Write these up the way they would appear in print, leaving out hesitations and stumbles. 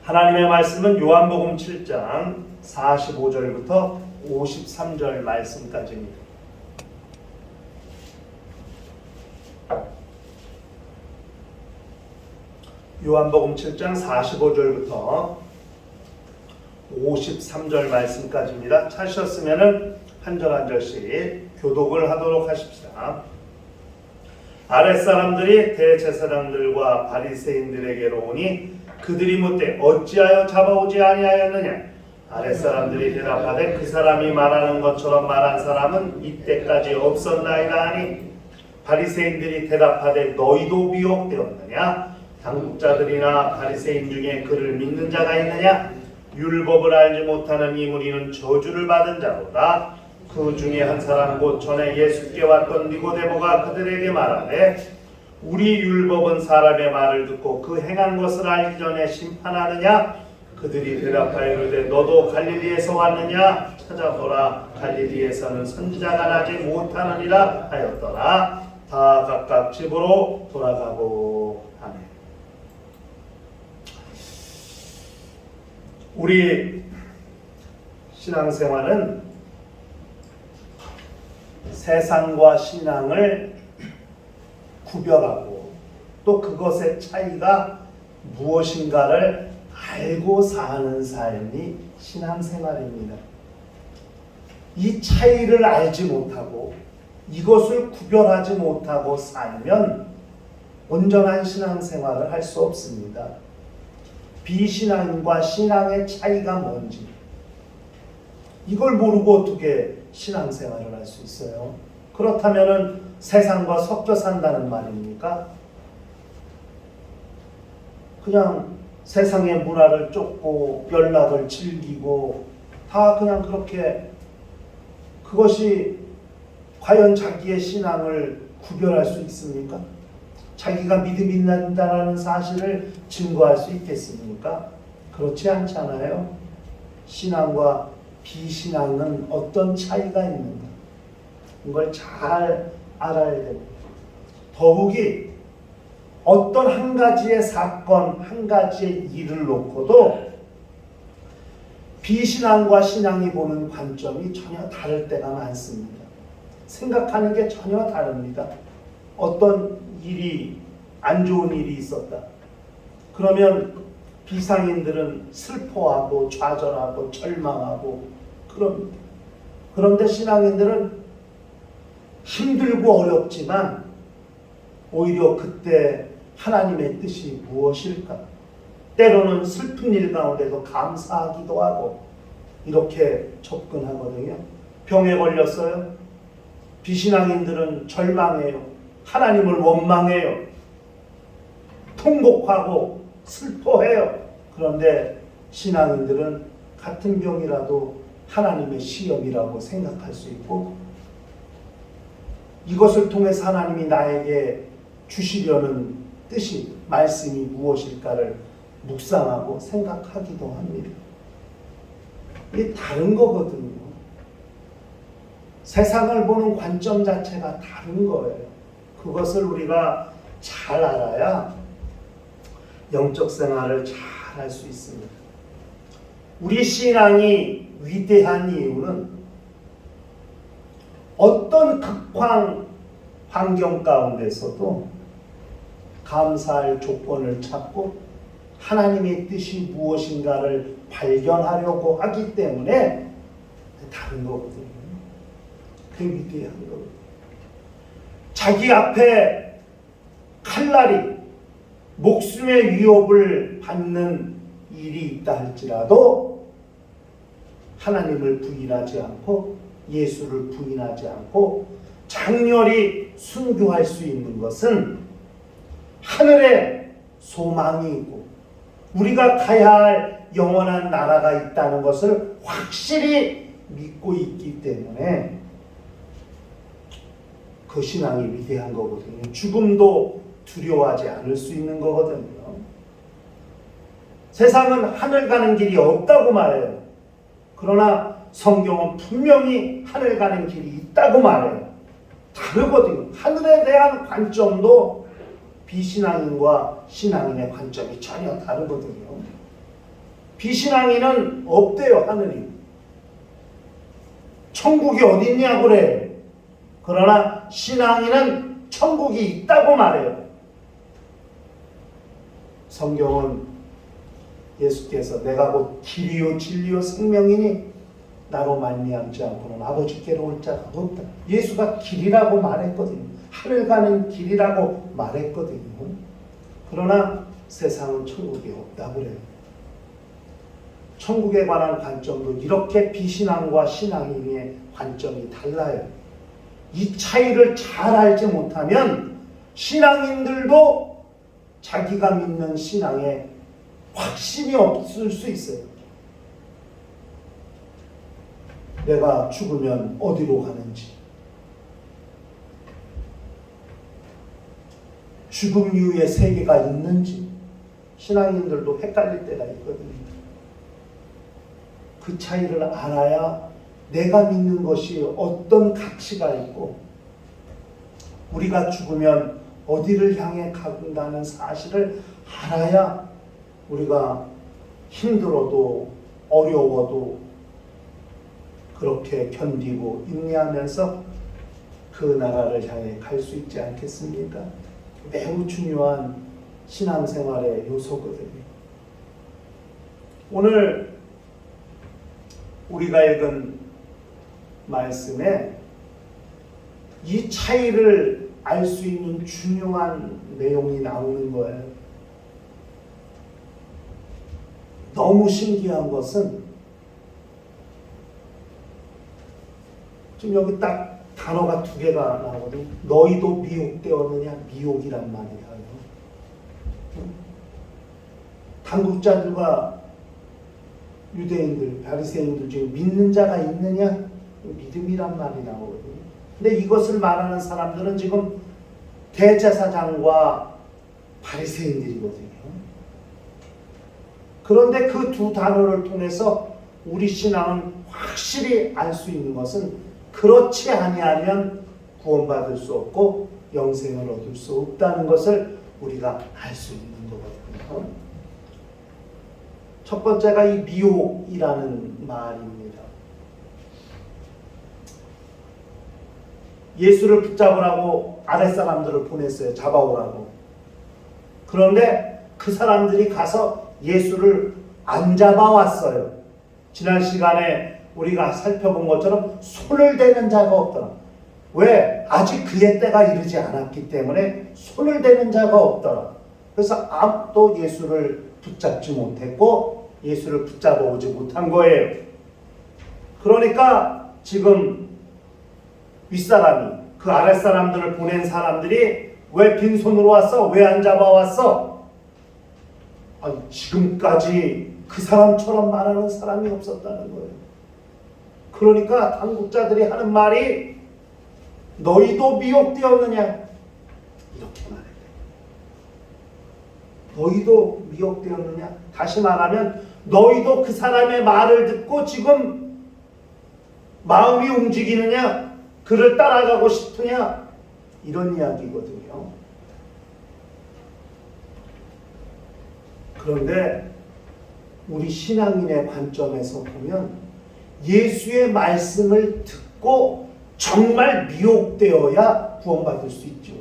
하나님의 말씀은 요한복음 7장 45절부터 53절 말씀까지입니다. 요한복음 7장 45절부터 53절 말씀까지입니다. 찾으셨으면 한 절 한 절씩 교독을 하도록 하십시다. 아랫사람들이 대제사장들과 바리새인들에게로 오니 그들이 묻되 어찌하여 잡아오지 아니하였느냐? 아랫사람들이 대답하되 그 사람이 말하는 것처럼 말한 사람은 이때까지 없었나이다 하니 바리새인들이 대답하되 너희도 미혹되었느냐? 당국자들이나 바리새인 중에 그를 믿는 자가 있느냐? 율법을 알지 못하는 이 무리는 저주를 받은 자로다. 그 중에 한 사람 곧 전에 예수께 왔던 니고데모가 그들에게 말하되 우리 율법은 사람의 말을 듣고 그 행한 것을 알기 전에 심판하느냐? 그들이 대답하여 이르되 너도 갈릴리에서 왔느냐? 찾아보라 갈릴리에서는 선지자가 나지 못하느니라 하였더라. 다 각각 집으로 돌아가고 아멘. 우리 신앙생활은 세상과 신앙을 구별하고 또 그것의 차이가 무엇인가를 알고 사는 삶이 신앙생활입니다. 이 차이를 알지 못하고 이것을 구별하지 못하고 살면 온전한 신앙생활을 할 수 없습니다. 비신앙과 신앙의 차이가 뭔지 이걸 모르고 어떻게 신앙생활을 할 수 있어요? 그렇다면 세상과 섞여 산다는 말입니까? 그냥 세상의 문화를 쫓고 연락을 즐기고 다 그냥 그렇게 그것이 과연 자기의 신앙을 구별할 수 있습니까? 자기가 믿음이 있다는 사실을 증거할 수 있겠습니까? 그렇지 않잖아요. 신앙과 비신앙은 어떤 차이가 있는가? 이걸 잘 알아야 됩니다. 더욱이 어떤 한 가지의 사건, 한 가지의 일을 놓고도 비신앙과 신앙이 보는 관점이 전혀 다를 때가 많습니다. 생각하는 게 전혀 다릅니다. 어떤 일이 안 좋은 일이 있었다. 그러면 비상인들은 슬퍼하고 좌절하고 절망하고 그럽니다. 그런데 신앙인들은 힘들고 어렵지만 오히려 그때 하나님의 뜻이 무엇일까? 때로는 슬픈 일 가운데도 감사하기도 하고 이렇게 접근하거든요. 병에 걸렸어요. 비신앙인들은 절망해요. 하나님을 원망해요. 통곡하고 슬퍼해요. 그런데 신앙인들은 같은 병이라도 하나님의 시험이라고 생각할 수 있고 이것을 통해서 하나님이 나에게 주시려는 뜻이 말씀이 무엇일까를 묵상하고 생각하기도 합니다. 이게 다른 거거든요. 세상을 보는 관점 자체가 다른 거예요. 그것을 우리가 잘 알아야 영적 생활을 잘 할 수 있습니다. 우리 신앙이 위대한 이유는 어떤 극황 환경 가운데서도 감사할 조건을 찾고 하나님의 뜻이 무엇인가를 발견하려고 하기 때문에 다른 거거든요. 그게 위대한 거거든요. 자기 앞에 칼날이 목숨의 위협을 받는 일이 있다 할지라도 하나님을 부인하지 않고 예수를 부인하지 않고 장렬히 순교할 수 있는 것은 하늘에 소망이 있고 우리가 가야 할 영원한 나라가 있다는 것을 확실히 믿고 있기 때문에 그 신앙이 위대한 거거든요. 죽음도 두려워하지 않을 수 있는 거거든요. 세상은 하늘 가는 길이 없다고 말해요. 그러나 성경은 분명히 하늘 가는 길이 있다고 말해요. 다르거든요. 하늘에 대한 관점도 비신앙인과 신앙인의 관점이 전혀 다르거든요. 비신앙인은 없대요. 하느님 천국이 어딨냐 그래. 그러나 신앙인은 천국이 있다고 말해요. 성경은 예수께서 내가 곧 길이요 진리요 생명이니 나로 말미암지 않고는 아버지께로 올 자가 없다. 예수가 길이라고 말했거든요. 하늘 가는 길이라고 말했거든요. 그러나 세상은 천국이 없다 그래요. 천국에 관한 관점도 이렇게 비신앙과 신앙인의 관점이 달라요. 이 차이를 잘 알지 못하면 신앙인들도 자기가 믿는 신앙에 확신이 없을 수 있어요. 내가 죽으면 어디로 가는지, 죽음 이후에 세계가 있는지 신앙인들도 헷갈릴 때가 있거든요. 그 차이를 알아야 내가 믿는 것이 어떤 가치가 있고 우리가 죽으면 어디를 향해 간다는 사실을 알아야 우리가 힘들어도 어려워도 그렇게 견디고 인내하면서 그 나라를 향해 갈 수 있지 않겠습니까? 매우 중요한 신앙생활의 요소거든요. 오늘 우리가 읽은 말씀에 이 차이를 알 수 있는 중요한 내용이 나오는 거예요. 너무 신기한 것은 지금 여기 딱 단어가 두 개가 나오거든요. 너희도 미혹되었느냐? 미혹이란 말이에요. 당국자들과 유대인들, 바리새인들 중에 믿는 자가 있느냐? 믿음이란 말이 나오거든요. 근데 이것을 말하는 사람들은 지금 대제사장과 바리새인들이거든요. 그런데 그 두 단어를 통해서 우리 신앙은 확실히 알 수 있는 것은 그렇지 아니하면 구원받을 수 없고 영생을 얻을 수 없다는 것을 우리가 알 수 있는 거거든요. 첫 번째가 이 미혹이라는 말입니다. 예수를 붙잡으라고 아랫사람들을 보냈어요. 잡아오라고. 그런데 그 사람들이 가서 예수를 안 잡아왔어요. 지난 시간에 우리가 살펴본 것처럼 손을 대는 자가 없더라. 왜? 아직 그의 때가 이르지 않았기 때문에 손을 대는 자가 없더라. 그래서 아무도 예수를 붙잡지 못했고 예수를 붙잡아 오지 못한 거예요. 그러니까 지금 윗사람이 그 아랫사람들을 보낸 사람들이 왜 빈손으로 왔어? 왜 안 잡아왔어? 아니, 지금까지 그 사람처럼 말하는 사람이 없었다는 거예요. 그러니까 당국자들이 하는 말이 너희도 미혹되었느냐? 이렇게 말해요. 너희도 미혹되었느냐? 다시 말하면 너희도 그 사람의 말을 듣고 지금 마음이 움직이느냐? 그를 따라가고 싶으냐? 이런 이야기거든요. 그런데 우리 신앙인의 관점에서 보면 예수의 말씀을 듣고 정말 미혹되어야 구원받을 수 있죠.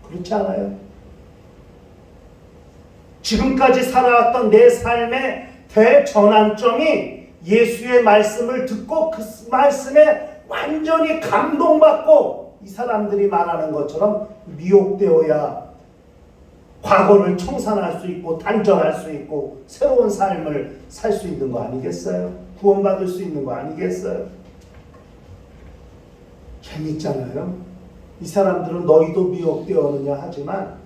그렇지 않아요? 지금까지 살아왔던 내 삶의 대전환점이 예수의 말씀을 듣고 그 말씀에 완전히 감동받고 이 사람들이 말하는 것처럼 미혹되어야 과거를 청산할 수 있고 단정할 수 있고 새로운 삶을 살 수 있는 거 아니겠어요? 구원받을 수 있는 거 아니겠어요? 재밌잖아요. 이 사람들은 너희도 미혹되었느냐 하지만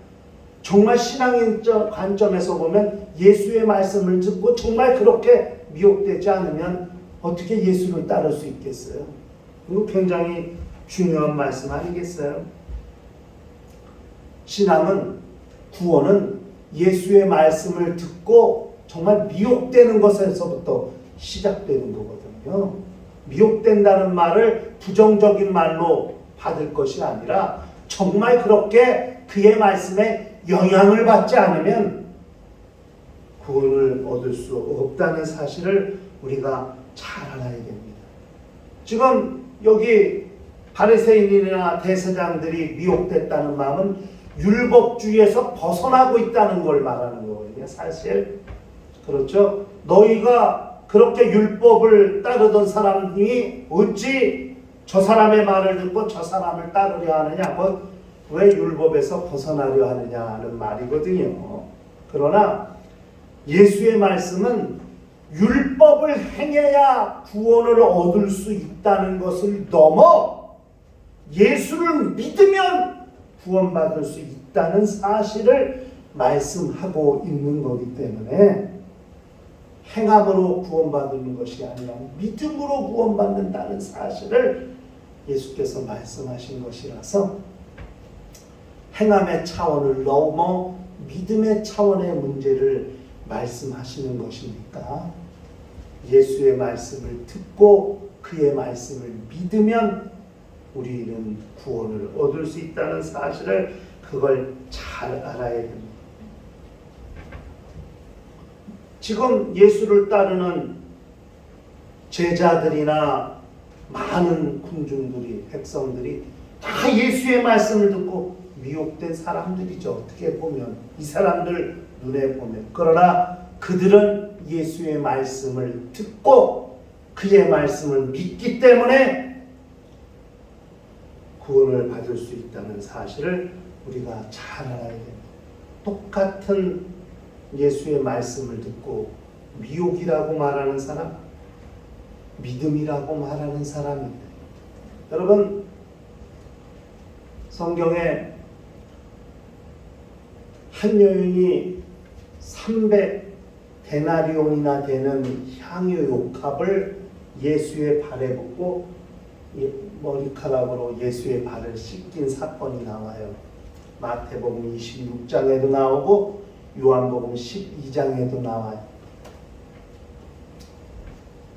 정말 신앙인 관점에서 보면 예수의 말씀을 듣고 정말 그렇게 미혹되지 않으면 어떻게 예수를 따를 수 있겠어요? 이거 굉장히 중요한 말씀 아니겠어요? 신앙은 구원은 예수의 말씀을 듣고 정말 미혹되는 것에서부터 시작되는 거거든요. 미혹된다는 말을 부정적인 말로 받을 것이 아니라 정말 그렇게 그의 말씀에 영향을 받지 않으면 구원을 얻을 수 없다는 사실을 우리가 잘 알아야 됩니다. 지금 여기 바리새인이나 대제사장들이 미혹됐다는 마음은 율법주의에서 벗어나고 있다는 걸 말하는 거거든요. 사실 그렇죠. 너희가 그렇게 율법을 따르던 사람이 어찌 저 사람의 말을 듣고 저 사람을 따르려 하느냐, 왜 율법에서 벗어나려 하느냐는 말이거든요. 그러나 예수의 말씀은 율법을 행해야 구원을 얻을 수 있다는 것을 넘어 예수를 믿으면 구원받을 수 있다는 사실을 말씀하고 있는 거기 때문에 행함으로 구원받는 것이 아니라 믿음으로 구원받는다는 사실을 예수께서 말씀하신 것이라서 행함의 차원을 넘어 믿음의 차원의 문제를 말씀하시는 것이니까 예수의 말씀을 듣고 그의 말씀을 믿으면 우리는 구원을 얻을 수 있다는 사실을 그걸 잘 알아야 됩니다. 지금 예수를 따르는 제자들이나 많은 군중들이, 백성들이 다 예수의 말씀을 듣고 미혹된 사람들이죠. 어떻게 보면 이 사람들 눈에 보면. 그러나 그들은 예수의 말씀을 듣고 그의 말씀을 믿기 때문에 구원을 받을 수 있다는 사실을 우리가 잘 알아야 됩니다. 똑같은 예수의 말씀을 듣고 미혹이라고 말하는 사람, 믿음이라고 말하는 사람입니다. 여러분, 성경에 한 여인이 300데나리온이나 되는 향유 욕합을 예수의 발에 붓고 머리카락으로 예수의 발을 씻긴 사건이 나와요. 마태복음 26장에도 나오고 요한복음 12장에도 나와요.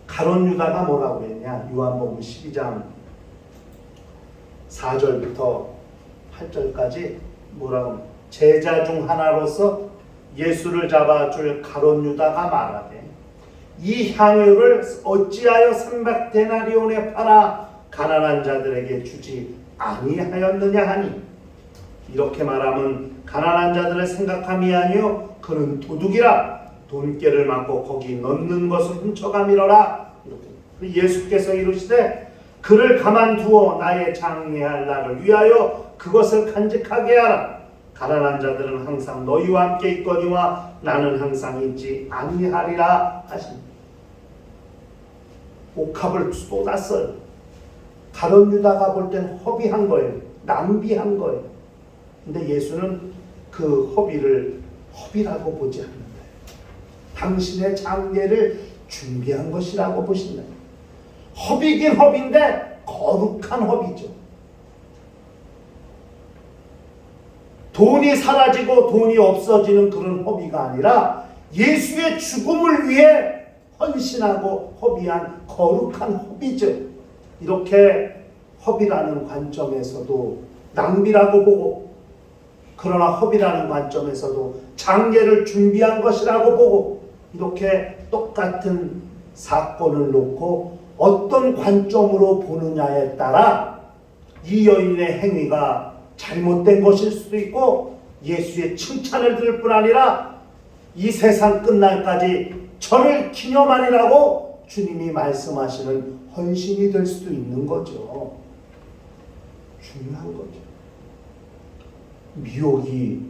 가룟 유다가 뭐라고 했냐? 요한복음 12장 4절부터 8절까지 뭐라고? 제자 중 하나로서 예수를 잡아줄 가룟 유다가 말하되 이 향유를 어찌하여 300데나리온에 팔아 가난한 자들에게 주지 아니하였느냐 하니, 이렇게 말하면 가난한 자들을 생각함이 아니요 그는 도둑이라 돈깨를 맞고 거기 넣는 것을 훔쳐가미러라. 이렇게 예수께서 이르시되 그를 가만두어 나의 장례할 날을 위하여 그것을 간직하게 하라. 가난한 자들은 항상 너희와 함께 있거니와 나는 항상 있지 아니하리라 하십니다. 옥합을 쏟았어요. 가룟 유다가 볼 땐 허비한 거예요. 낭비한 거예요. 근데 예수는 그 허비를 허비라고 보지 않는다. 당신의 장례를 준비한 것이라고 보신다. 허비긴 허비인데 거룩한 허비죠. 돈이 사라지고 돈이 없어지는 그런 허비가 아니라 예수의 죽음을 위해 헌신하고 허비한 거룩한 허비죠. 이렇게 허비라는 관점에서도 낭비라고 보고, 그러나 허비라는 관점에서도 장례를 준비한 것이라고 보고, 이렇게 똑같은 사건을 놓고 어떤 관점으로 보느냐에 따라 이 여인의 행위가 잘못된 것일 수도 있고 예수의 칭찬을 들을 뿐 아니라 이 세상 끝날까지 저를 기념하리라고 주님이 말씀하시는 헌신이 될 수도 있는 거죠. 중요한 거죠. 미혹이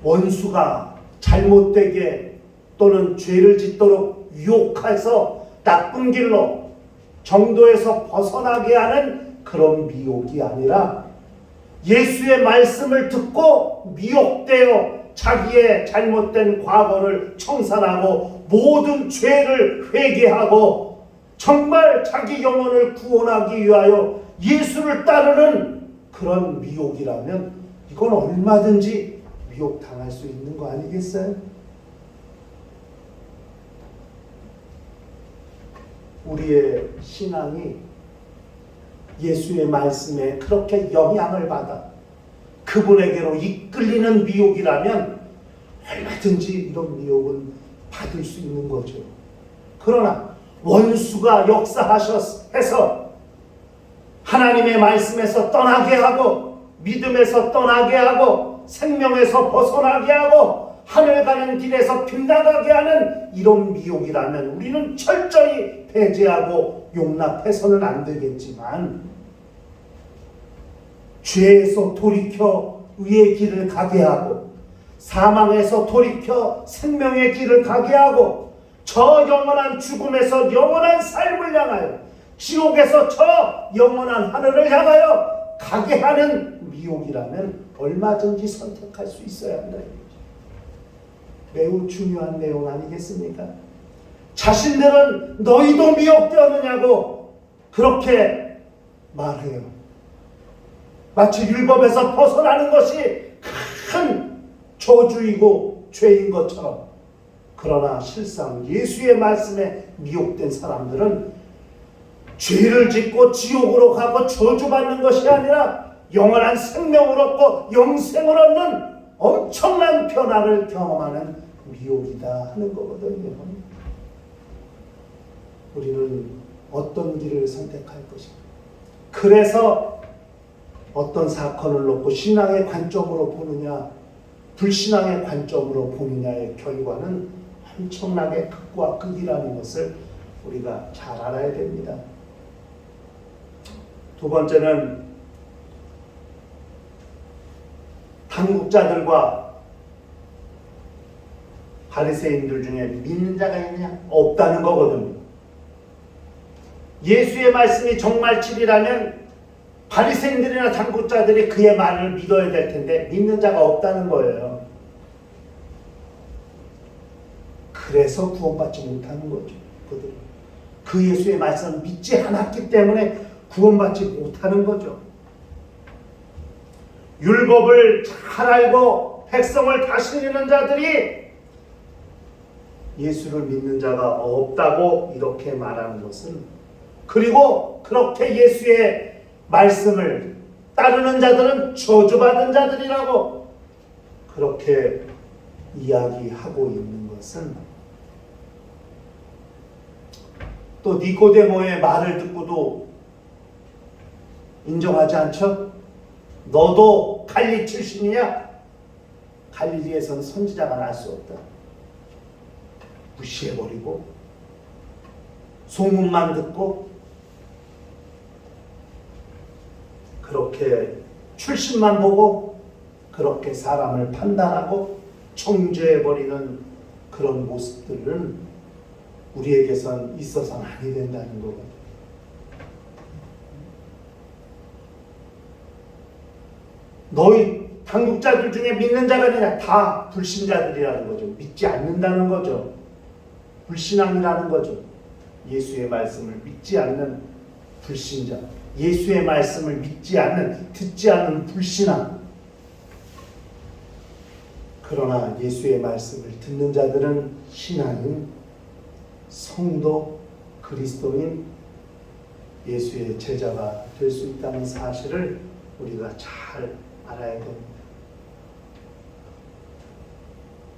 원수가 잘못되게 또는 죄를 짓도록 유혹해서 나쁜 길로 정도에서 벗어나게 하는 그런 미혹이 아니라 예수의 말씀을 듣고 미혹되어 자기의 잘못된 과거를 청산하고 모든 죄를 회개하고 정말 자기 영혼을 구원하기 위하여 예수를 따르는 그런 미혹이라면 이건 얼마든지 미혹당할 수 있는 거 아니겠어요? 우리의 신앙이 예수의 말씀에 그렇게 영향을 받아 그분에게로 이끌리는 미혹이라면 얼마든지 이런 미혹은 받을 수 있는 거죠. 그러나 원수가 역사해서 하나님의 말씀에서 떠나게 하고 믿음에서 떠나게 하고 생명에서 벗어나게 하고 하늘 가는 길에서 빗나가게 하는 이런 미혹이라면 우리는 철저히 배제하고 용납해서는 안 되겠지만, 죄에서 돌이켜 의의 길을 가게 하고 사망에서 돌이켜 생명의 길을 가게 하고 저 영원한 죽음에서 영원한 삶을 향하여 지옥에서 저 영원한 하늘을 향하여 가게 하는 미혹이라면 얼마든지 선택할 수 있어야 한다. 매우 중요한 내용 아니겠습니까? 자신들은 너희도 미혹되었느냐고 그렇게 말해요. 마치 율법에서 벗어나는 것이 큰 저주이고 죄인 것처럼. 그러나 실상 예수의 말씀에 미혹된 사람들은 죄를 짓고 지옥으로 가고 저주받는 것이 아니라 영원한 생명을 얻고 영생을 얻는 엄청난 변화를 경험하는 미혹이다 하는 거거든요. 우리는 어떤 길을 선택할 것인가? 그래서 어떤 사건을 놓고 신앙의 관점으로 보느냐 불신앙의 관점으로 보느냐의 결과는 엄청나게 극과 극이라는 것을 우리가 잘 알아야 됩니다. 두 번째는 당국자들과 바리새인들 중에 믿는 자가 있느냐? 없다는 거거든요. 예수의 말씀이 정말 진리라면 바리새인들이나 당국자들이 그의 말을 믿어야 될 텐데 믿는 자가 없다는 거예요. 그래서 구원받지 못하는 거죠. 그들은 그 예수의 말씀을 믿지 않았기 때문에 구원받지 못하는 거죠. 율법을 잘 알고 백성을 다스리는 자들이 예수를 믿는 자가 없다고 이렇게 말하는 것은, 그리고 그렇게 예수의 말씀을 따르는 자들은 저주받은 자들이라고 그렇게 이야기하고 있는 것은, 또 니고데모의 말을 듣고도 인정하지 않죠? 너도 갈릴리 출신이냐? 갈릴리에서는 선지자가 날 수 없다. 무시해버리고 소문만 듣고 그렇게 출신만 보고 그렇게 사람을 판단하고 정죄해버리는 그런 모습들은 우리에게선 있어서는 아니 된다는 거거든요. 너희 당국자들 중에 믿는 자가 아니라 다 불신자들이라는 거죠. 믿지 않는다는 거죠. 불신앙이라는 거죠. 예수의 말씀을 믿지 않는 불신자, 예수의 말씀을 믿지 않는, 듣지 않는 불신앙. 그러나 예수의 말씀을 듣는 자들은 신앙인, 성도, 그리스도인, 예수의 제자가 될 수 있다는 사실을 우리가 잘 알아야 됩니다.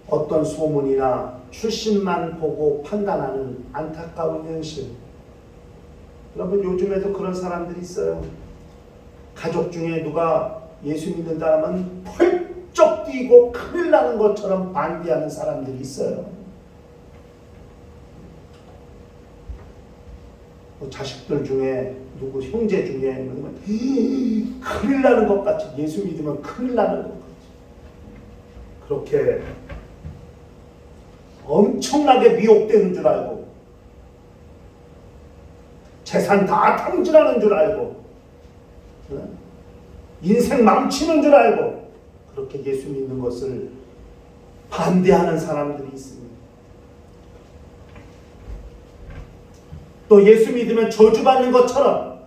어떤 소문이나 출신만 보고 판단하는 안타까운 현실. 여러분, 요즘에도 그런 사람들이 있어요. 가족 중에 누가 예수 믿는다면 펄쩍 뛰고 큰일 나는 것처럼 반대하는 사람들이 있어요. 자식들 중에 누구 형제 중에 큰일 나는 것 같이, 예수 믿으면 큰일 나는 것 같이 그렇게 엄청나게 미혹되는 줄 알고 재산 다 탕진하는 줄 알고 인생 망치는 줄 알고 그렇게 예수 믿는 것을 반대하는 사람들이 있습니다. 또 예수 믿으면 저주받는 것처럼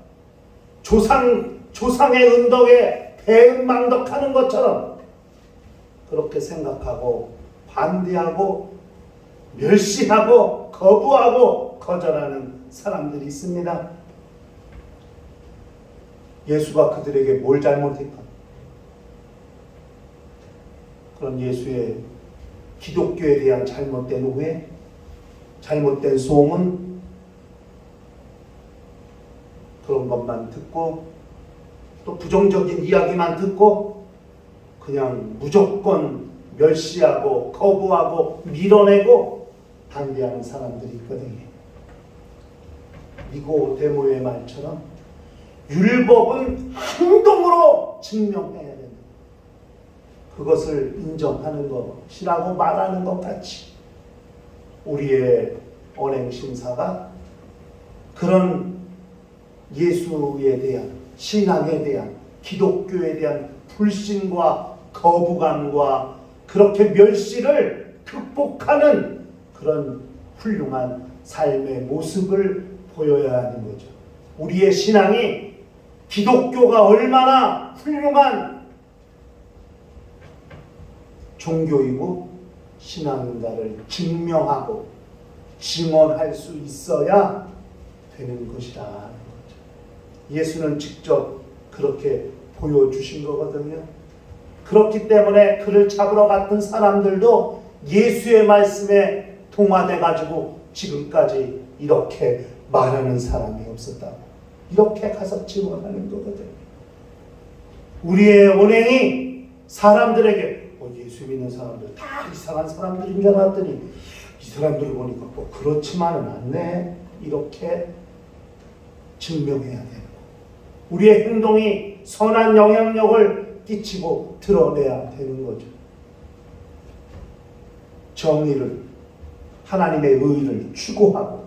조상의 은덕에 대응망덕하는 것처럼 그렇게 생각하고 반대하고 멸시하고 거부하고 거절하는 사람들이 있습니다. 예수가 그들에게 뭘 잘못했까? 그런 예수의 기독교에 대한 잘못된 오해, 잘못된 소문, 그런 것만 듣고 또 부정적인 이야기만 듣고 그냥 무조건 멸시하고 거부하고 밀어내고 반대하는 사람들이 있거든요. 니고데모의 말처럼 율법은 행동으로 증명해야 된다. 그것을 인정하는 것이라고 말하는 것 같이 우리의 언행심사가 그런 예수에 대한, 신앙에 대한, 기독교에 대한 불신과 거부감과 그렇게 멸시를 극복하는 그런 훌륭한 삶의 모습을 보여야 하는 거죠. 우리의 신앙이 기독교가 얼마나 훌륭한 종교이고 신앙인가를 증명하고 증언할 수 있어야 되는 것이라는 거죠. 예수는 직접 그렇게 보여주신 거거든요. 그렇기 때문에 그를 잡으러 갔던 사람들도 예수의 말씀에 동화돼 가지고 지금까지 이렇게 말하는 사람이 없었다. 이렇게 가서 증언하는 거거든요. 우리의 언행이 사람들에게 예수 믿는 사람들 다 이상한 사람들인 줄 알았더니 이 사람들 보니까 그렇지만은 않네. 이렇게 증명해야 되는 거. 우리의 행동이 선한 영향력을 끼치고 드러내야 되는 거죠. 정의를, 하나님의 의를 추구하고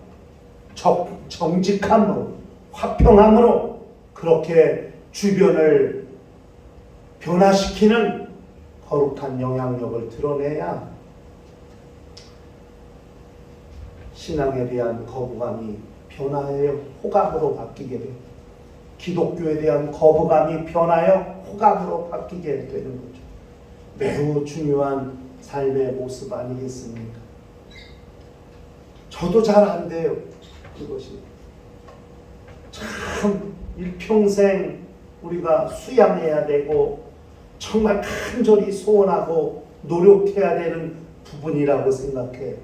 정직함으로, 화평함으로 그렇게 주변을 변화시키는 거룩한 영향력을 드러내야 신앙에 대한 거부감이 변화의 호감으로 바뀌게 돼요. 기독교에 대한 거부감이 변하여 호감으로 바뀌게 되는 거죠. 매우 중요한 삶의 모습 아니겠습니까? 저도 잘 안 돼요. 그것이 참 일평생 우리가 수양해야 되고 정말 간절히 소원하고 노력해야 되는 부분이라고 생각해.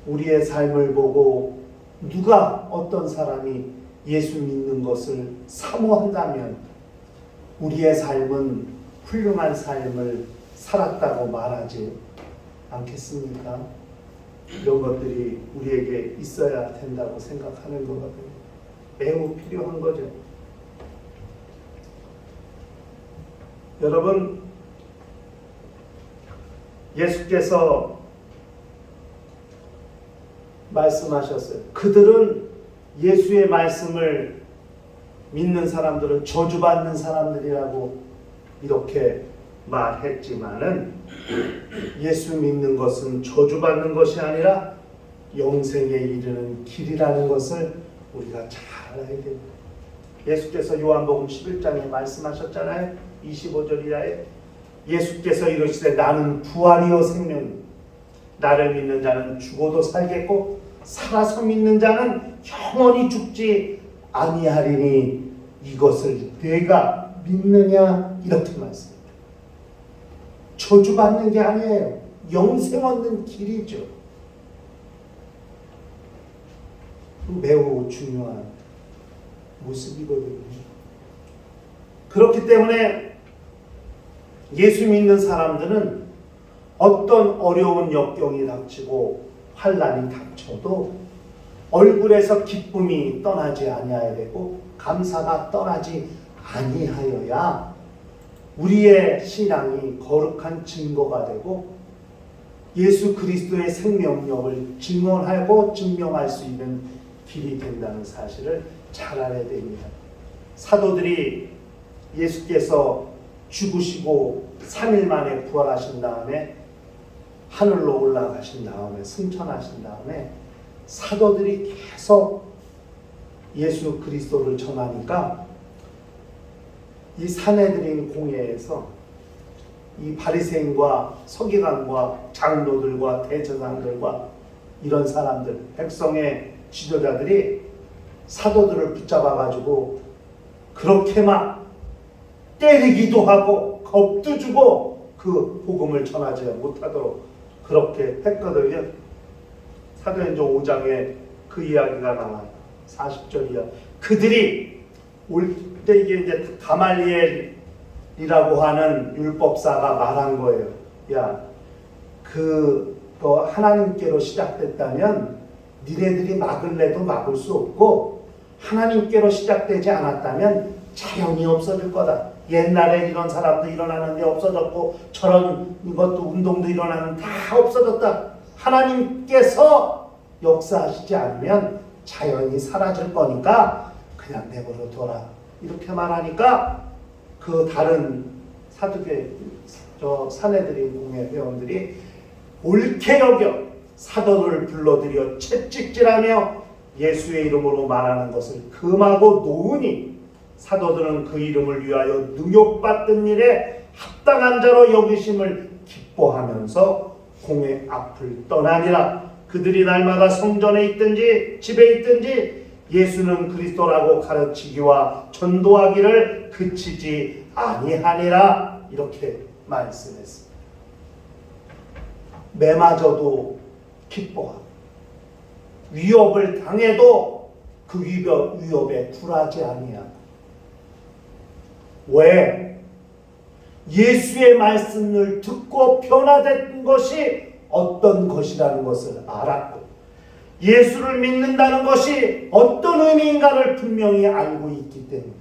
우리의 삶을 보고 누가 어떤 사람이 예수 믿는 것을 사모한다면 우리의 삶은 훌륭한 삶을 살았다고 말하지 않겠습니까? 이런 것들이 우리에게 있어야 된다고 생각하는 거거든요. 매우 필요한 거죠. 여러분, 예수께서 말씀하셨어요. 그들은 예수의 말씀을 믿는 사람들은 저주받는 사람들이라고 이렇게 말했지만은 예수 믿는 것은 저주받는 것이 아니라 영생에 이르는 길이라는 것을 우리가 잘 알아야 됩니다. 예수께서 요한복음 11장에 말씀하셨잖아요. 25절 이하에 예수께서 이르시되 나는 부활이요 생명이요 나를 믿는 자는 죽어도 살겠고 살아서 믿는 자는 영원히 죽지 아니하리니 이것을 내가 믿느냐 이렇게 말씀합니다. 저주받는 게 아니에요. 영생 얻는 길이죠. 매우 중요한 모습이거든요. 그렇기 때문에 예수 믿는 사람들은 어떤 어려운 역경이 닥치고 환난이 닥쳐도 얼굴에서 기쁨이 떠나지 아니하여야 되고 감사가 떠나지 아니하여야 우리의 신앙이 거룩한 증거가 되고 예수 그리스도의 생명력을 증언하고 증명할 수 있는 길이 된다는 사실을 잘 알아야 됩니다. 사도들이 예수께서 죽으시고 3일 만에 부활하신 다음에 하늘로 올라가신 다음에 승천하신 다음에 사도들이 계속 예수 그리스도를 전하니까 이 사내들인 공회에서 이 바리새인과 서기관과 장로들과 대제사장들과 이런 사람들, 백성의 지도자들이 사도들을 붙잡아 가지고 그렇게 막 때리기도 하고 겁도 주고 그 복음을 전하지 못하도록 그렇게 했거든요. 사도행전 5장에 그 이야기가 나와요. 40절이야. 그들이 올 때 이게 이제 가말리엘이라고 하는 율법사가 말한 거예요. 야, 그거 하나님께로 시작됐다면 니네들이 막을래도 막을 수 없고 하나님께로 시작되지 않았다면 자연히 없어질 거다. 옛날에 이런 사람도 일어나는데 없어졌고 저런 것도 운동도 일어나는 다 없어졌다. 하나님께서 역사하시지 않으면 자연히 사라질 거니까 그냥 내버려 둬라. 이렇게 말하니까 그 다른 사두개 사내들인 공회 회원들이 옳게 여겨 사도를 불러들여 채찍질하며 예수의 이름으로 말하는 것을 금하고 놓으니 사도들은 그 이름을 위하여 능욕받던 일에 합당한 자로 여기심을 기뻐하면서 공회 앞을 떠나니라. 그들이 날마다 성전에 있든지 집에 있든지 예수는 그리스도라고 가르치기와 전도하기를 그치지 아니하니라. 이렇게 말씀했습니다. 매맞아도 기뻐하고 위협을 당해도 그 위협에 굴하지 아니하고. 왜? 예수의 말씀을 듣고 변화된 것이 어떤 것이라는 것을 알았고 예수를 믿는다는 것이 어떤 의미인가를 분명히 알고 있기 때문에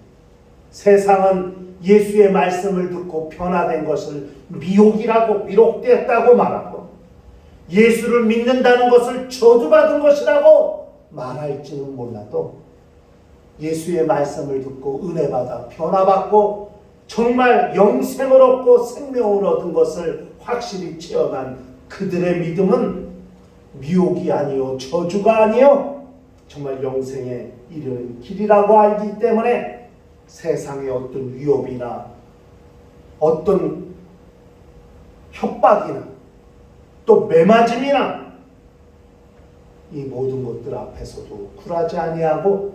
세상은 예수의 말씀을 듣고 변화된 것을 미혹이라고 미혹되었다고 말하고 예수를 믿는다는 것을 저주받은 것이라고 말할지는 몰라도 예수의 말씀을 듣고 은혜받아 변화받고 정말 영생을 얻고 생명을 얻은 것을 확실히 체험한 그들의 믿음은 미혹이 아니요 저주가 아니요 정말 영생에 이르는 길이라고 알기 때문에 세상의 어떤 위협이나 어떤 협박이나 또 매맞음이나 이 모든 것들 앞에서도 굴하지 아니하고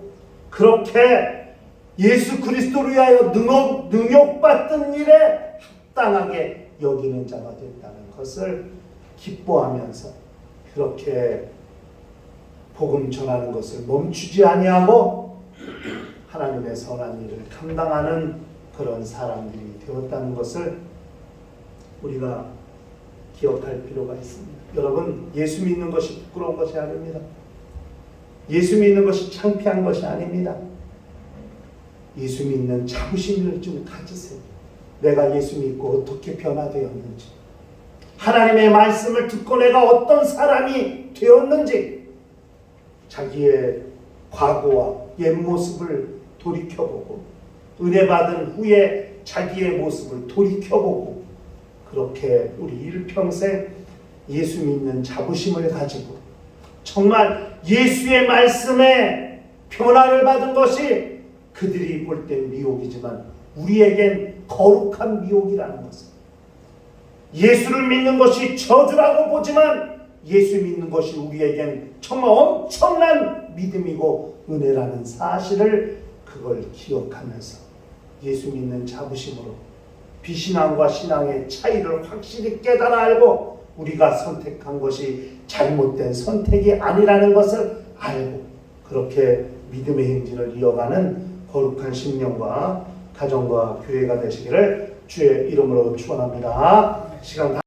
그렇게 예수 그리스도를 위하여 능욕받던 일에 합당하게 여기는 자가 됐다는 것을 기뻐하면서 그렇게 복음 전하는 것을 멈추지 아니하고 하나님의 선한 일을 감당하는 그런 사람들이 되었다는 것을 우리가 기억할 필요가 있습니다. 여러분, 예수 믿는 것이 부끄러운 것이 아닙니다. 예수 믿는 것이 창피한 것이 아닙니다. 예수 믿는 자부심을 좀 가지세요. 내가 예수 믿고 어떻게 변화되었는지, 하나님의 말씀을 듣고 내가 어떤 사람이 되었는지, 자기의 과거와 옛 모습을 돌이켜보고 은혜 받은 후에 자기의 모습을 돌이켜보고 그렇게 우리 일평생 예수 믿는 자부심을 가지고 정말 예수의 말씀에 변화를 받은 것이 그들이 볼 땐 미혹이지만 우리에겐 거룩한 미혹이라는 것을, 예수를 믿는 것이 저주라고 보지만 예수 믿는 것이 우리에겐 정말 엄청난 믿음이고 은혜라는 사실을 그걸 기억하면서 예수 믿는 자부심으로 비신앙과 신앙의 차이를 확실히 깨달아 알고 우리가 선택한 것이 잘못된 선택이 아니라는 것을 알고 그렇게 믿음의 행진을 이어가는 거룩한 신령과 가정과 교회가 되시기를 주의 이름으로 축원합니다. 시간